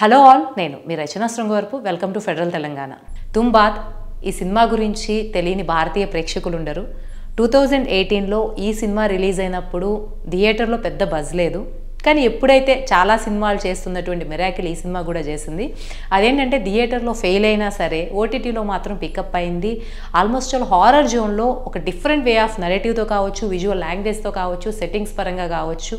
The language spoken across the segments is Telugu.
హలో ఆల్, నేను మీ Rachana Srungavarapu. Welcome to Federal Telangana. Tumbbad ఈ సినిమా గురించి తెలియని భారతీయ ప్రేక్షకులు ఉండరు. 2018లో ఈ సినిమా రిలీజ్ అయినప్పుడు థియేటర్లో పెద్ద బజ్ లేదు. కానీ ఎప్పుడైతే చాలా సినిమాలు చేస్తున్నటువంటి మిరాకిల్ ఈ సినిమా కూడా చేసింది. అదేంటంటే థియేటర్లో ఫెయిల్ అయినా సరే ఓటీటీలో మాత్రం పికప్ అయింది. ఆల్మోస్ట్ ఆల్ హారర్ జోన్లో ఒక డిఫరెంట్ వే ఆఫ్ నరేటివ్తో కావచ్చు, విజువల్ లాంగ్వేజ్తో కావచ్చు, సెట్టింగ్స్ పరంగా కావచ్చు,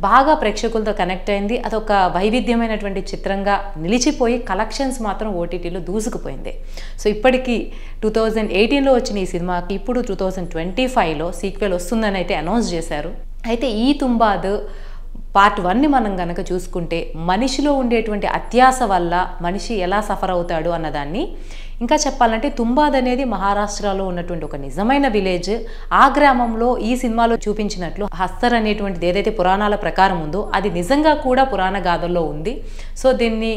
బాగా ప్రేక్షకులతో కనెక్ట్ అయింది. అదొక వైవిధ్యమైనటువంటి చిత్రంగా నిలిచిపోయి కలెక్షన్స్ మాత్రం ఓటీటీలో దూసుకుపోయింది. సో ఇప్పటికీ 2018లో వచ్చిన ఈ సినిమాకి ఇప్పుడు 2025లో సీక్వెల్ వస్తుందని అయితే అనౌన్స్ చేశారు. అయితే ఈ తుంబాద్ పార్ట్ 1ని మనం కనుక చూసుకుంటే మనిషిలో ఉండేటువంటి అత్యాశ వల్ల మనిషి ఎలా సఫర్ అవుతాడు అన్నదాన్ని, ఇంకా చెప్పాలంటే తుంబాద్ అనేది మహారాష్ట్రలో ఉన్నటువంటి ఒక నిజమైన విలేజ్. ఆ గ్రామంలో ఈ సినిమాలో చూపించినట్లు హస్తర్ అనేటువంటిది ఏదైతే పురాణాల ప్రకారం ఉందో అది నిజంగా కూడా పురాణ గాథల్లో ఉంది. సో దీన్ని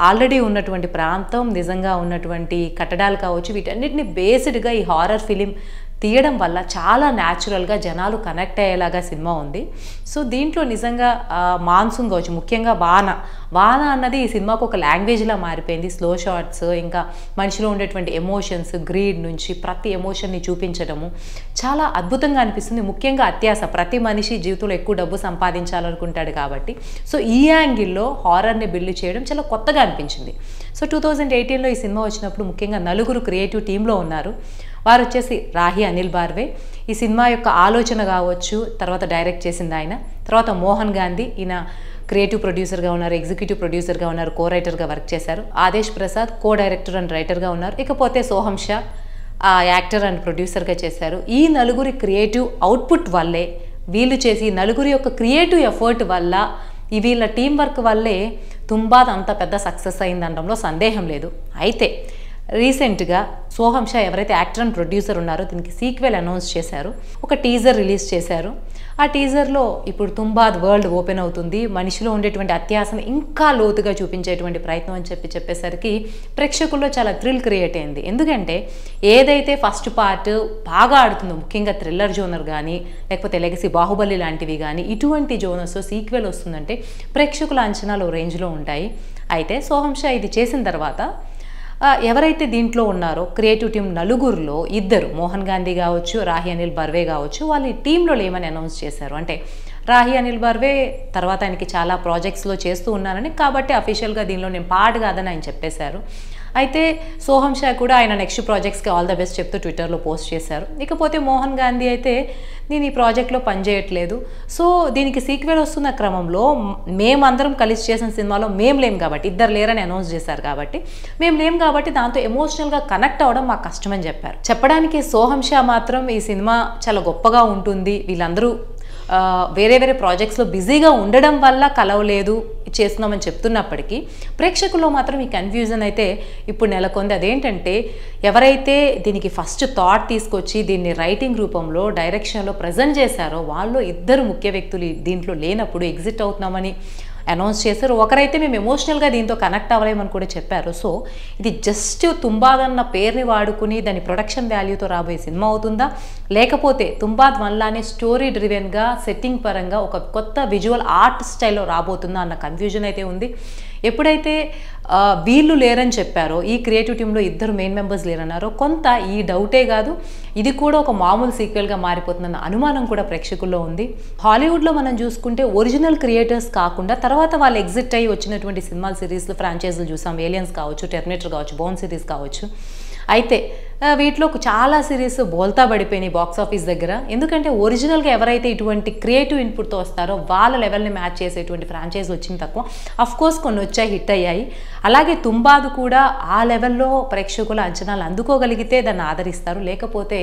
ఆల్రెడీ ఉన్నటువంటి ప్రాంతం, నిజంగా ఉన్నటువంటి కట్టడాలు కావచ్చు, వీటన్నిటిని బేస్డ్గా ఈ హారర్ ఫిలిం తీయడం వల్ల చాలా న్యాచురల్గా జనాలు కనెక్ట్ అయ్యేలాగా సినిమా ఉంది. సో దీంట్లో నిజంగా మాన్సూన్ కావచ్చు, ముఖ్యంగా వాన అన్నది ఈ సినిమాకు ఒక లాంగ్వేజ్లా మారిపోయింది. స్లో షాట్స్, ఇంకా మనిషిలో ఉండేటువంటి ఎమోషన్స్, గ్రీడ్ నుంచి ప్రతి ఎమోషన్ని చూపించడము చాలా అద్భుతంగా అనిపిస్తుంది. ముఖ్యంగా అత్యాశ, ప్రతి మనిషి జీవితంలో ఎక్కువ డబ్బు సంపాదించాలనుకుంటాడు కాబట్టి సో ఈ యాంగిల్లో హారర్ని బిల్డ్ చేయడం చాలా కొత్తగా అనిపించింది. సో 2018లో ఈ సినిమా వచ్చినప్పుడు ముఖ్యంగా నలుగురు క్రియేటివ్ టీంలో ఉన్నారు. వారు వచ్చేసి రాహి అనిల్ బార్వే. ఈ సినిమా యొక్క ఆలోచన కావచ్చు, తర్వాత డైరెక్ట్ చేసింది ఆయన. తర్వాత మోహన్ గాంధీ, ఈయన క్రియేటివ్ ప్రొడ్యూసర్గా ఉన్నారు, ఎగ్జిక్యూటివ్ ప్రొడ్యూసర్గా ఉన్నారు, కో రైటర్గా వర్క్ చేశారు. Aadesh Prasad co director and రైటర్గా ఉన్నారు. ఇకపోతే సోహం షా యాక్టర్ అండ్ ప్రొడ్యూసర్గా చేశారు. ఈ నలుగురి క్రియేటివ్ అవుట్పుట్ వల్లే, వీళ్ళు చేసి నలుగురి యొక్క క్రియేటివ్ ఎఫర్ట్ వల్ల, వీళ్ళ టీం వర్క్ వల్లే తుంబాద్ అంత పెద్ద సక్సెస్ అయిందనడంలో సందేహం లేదు. అయితే రీసెంట్గా సోహం షా ఎవరైతే యాక్టర్ అండ్ ప్రొడ్యూసర్ ఉన్నారో దీనికి సీక్వెల్ అనౌన్స్ చేశారు. ఒక టీజర్ రిలీజ్ చేశారు. ఆ టీజర్లో ఇప్పుడు తుంబాద్ వరల్డ్ ఓపెన్ అవుతుంది, మనిషిలో ఉండేటువంటి అత్యాశను ఇంకా లోతుగా చూపించేటువంటి ప్రయత్నం అని చెప్పేసరికి ప్రేక్షకుల్లో చాలా థ్రిల్ క్రియేట్ అయింది. ఎందుకంటే ఏదైతే ఫస్ట్ పార్ట్ బాగా ఆడుతుందో, ముఖ్యంగా థ్రిల్లర్ జోనర్ కానీ లేకపోతే లెగసీ బాహుబలి లాంటివి కానీ ఇటువంటి జోనర్స్ సీక్వెల్ వస్తుందంటే ప్రేక్షకుల అంచనాలు రేంజ్లో ఉంటాయి. అయితే సోహం షా ఇది చేసిన తర్వాత ఎవరైతే దీంట్లో ఉన్నారో క్రియేటివ్ టీం నలుగురిలో ఇద్దరు, మోహన్ గాంధీ కావచ్చు, రాహి అనిల్ బర్వే కావచ్చు, వాళ్ళు ఈ టీంలో లేమని అనౌన్స్ చేశారు. అంటే రాహి అనిల్ బర్వే తర్వాత ఆయనకి చాలా ప్రాజెక్ట్స్లో చేస్తూ ఉన్నానని, కాబట్టి అఫీషియల్గా దీనిలో నేను పార్ట్ కాదని ఆయన చెప్పేశారు. అయితే సోహం షా కూడా ఆయన నెక్స్ట్ ప్రాజెక్ట్స్కి ఆల్ ద బెస్ట్ చెప్తూ ట్విట్టర్లో పోస్ట్ చేశారు. ఇకపోతే మోహన్ గాంధీ అయితే నేను ఈ ప్రాజెక్ట్లో పనిచేయట్లేదు, సో దీనికి సీక్వెల్ వస్తున్న క్రమంలో మేమందరం కలిసి చేసిన సినిమాలో మేము లేం కాబట్టి, ఇద్దరు లేరని అనౌన్స్ చేశారు కాబట్టి మేము లేం కాబట్టి దాంతో ఎమోషనల్గా కనెక్ట్ అవ్వడం మాకు కష్టమని చెప్పారు. చెప్పడానికి సోహం షా మాత్రం ఈ సినిమా చాలా గొప్పగా ఉంటుంది, వీళ్ళందరూ వేరే ప్రాజెక్ట్స్లో బిజీగా ఉండడం వల్ల కలవలేదు చేస్తున్నామని చెప్తున్నప్పటికీ ప్రేక్షకుల్లో మాత్రం ఈ కన్ఫ్యూజన్ అయితే ఇప్పుడు నెలకొంది. అదేంటంటే ఎవరైతే దీనికి ఫస్ట్ థాట్ తీసుకొచ్చి దీన్ని రైటింగ్ రూపంలో, డైరెక్షన్లో ప్రజెంట్ చేశారో వాళ్ళు ఇద్దరు ముఖ్య వ్యక్తులు దీంట్లో లేనప్పుడు ఎగ్జిట్ అవుతున్నామని అనౌన్స్ చేశారు. ఒకరైతే మేము ఎమోషనల్గా దీంతో కనెక్ట్ అవ్వలేమని కూడా చెప్పారు. సో ఇది జస్ట్ తుంబాద్ అన్న పేరుని వాడుకుని దాని ప్రొడక్షన్ వాల్యూతో రాబోయే సినిమా అవుతుందా, లేకపోతే తుంబాద్ వల్లనే స్టోరీ డ్రివెన్గా, సెట్టింగ్ పరంగా ఒక కొత్త విజువల్ ఆర్ట్ స్టైల్లో రాబోతుందా అన్న కన్ఫ్యూజన్ అయితే ఉంది. ఎప్పుడైతే వీళ్ళు లేరని చెప్పారో, ఈ క్రియేటివ్ టీంలో ఇద్దరు మెయిన్ మెంబర్స్ లేరన్నారో, కొంత ఈ డౌటే కాదు ఇది కూడా ఒక మామూలు సీక్వెల్గా మారిపోతుందన్న అనుమానం కూడా ప్రేక్షకుల్లో ఉంది. హాలీవుడ్లో మనం చూసుకుంటే ఒరిజినల్ క్రియేటర్స్ కాకుండా తర్వాత వాళ్ళు ఎగ్జిట్ అయ్యి వచ్చినటువంటి సినిమాల సిరీస్లు, ఫ్రాంచైజీలు చూసాం. ఏలియన్స్ కావచ్చు, టెర్మినేటర్ కావచ్చు, బోర్న్ సిరీస్ కావచ్చు. అయితే వీటిలో చాలా సిరీస్ బోల్తా పడిపోయినాయి బాక్స్ ఆఫీస్ దగ్గర. ఎందుకంటే ఒరిజినల్గా ఎవరైతే ఇటువంటి క్రియేటివ్ ఇన్పుట్తో వస్తారో వాళ్ళ లెవెల్ని మ్యాచ్ చేసేటువంటి ఫ్రాంచైజ్ వచ్చింది తక్కువ. అఫ్కోర్స్ కొన్ని వచ్చాయి, హిట్ అయ్యాయి. అలాగే తుంబాద్ కూడా ఆ లెవెల్లో ప్రేక్షకుల అంచనాలు అందుకోగలిగితే దాన్ని ఆదరిస్తారు, లేకపోతే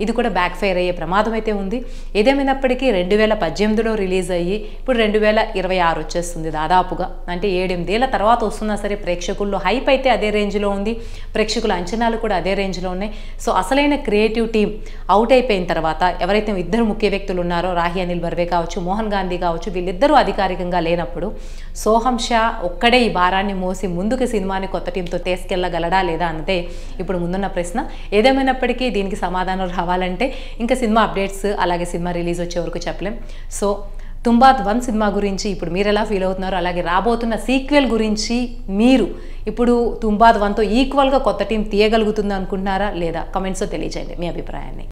ఇది కూడా బ్యాక్ ఫైర్ అయ్యే ప్రమాదం అయితే ఉంది. ఏదేమైనప్పటికీ 2018లో రిలీజ్ అయ్యి ఇప్పుడు 2026 వచ్చేస్తుంది దాదాపుగా. అంటే 7-8 ఏళ్ల తర్వాత వస్తున్నా సరే ప్రేక్షకుల్లో హైప్ అయితే అదే రేంజ్లో ఉంది, ప్రేక్షకుల అంచనాలు కూడా అదే రేంజ్లో ఉన్నాయి. సో అసలైన క్రియేటివ్ టీం అవుట్ అయిపోయిన తర్వాత ఎవరైతే ఇద్దరు ముఖ్య వ్యక్తులు ఉన్నారో, రాహి అనిల్ బర్వే కావచ్చు, మోహన్ గాంధీ కావచ్చు, వీళ్ళిద్దరూ అధికారికంగా లేనప్పుడు సోహం షా ఒక్కడే ఈ భారాన్ని మోసి ముందుకు సినిమాని కొత్త టీంతో తీసుకెళ్ళగలడా లేదా అన్నదే ఇప్పుడు ముందున్న ప్రశ్న. ఏదేమైనప్పటికీ దీనికి సమాధానం రావాలంటే ఇంకా సినిమా అప్డేట్స్ అలాగే సినిమా రిలీజ్ వచ్చే వరకు చెప్పలేం. సో తుంబాద్ 1 సినిమా గురించి ఇప్పుడు మీరు ఎలా ఫీల్ అవుతున్నారు, అలాగే రాబోతున్న సీక్వెల్ గురించి మీరు ఇప్పుడు తుంబాద్ 1తో ఈక్వల్గా కొత్త టీం తీయగలుగుతుంది అనుకుంటున్నారా లేదా? కమెంట్స్లో తెలియజేయండి మీ అభిప్రాయాన్ని.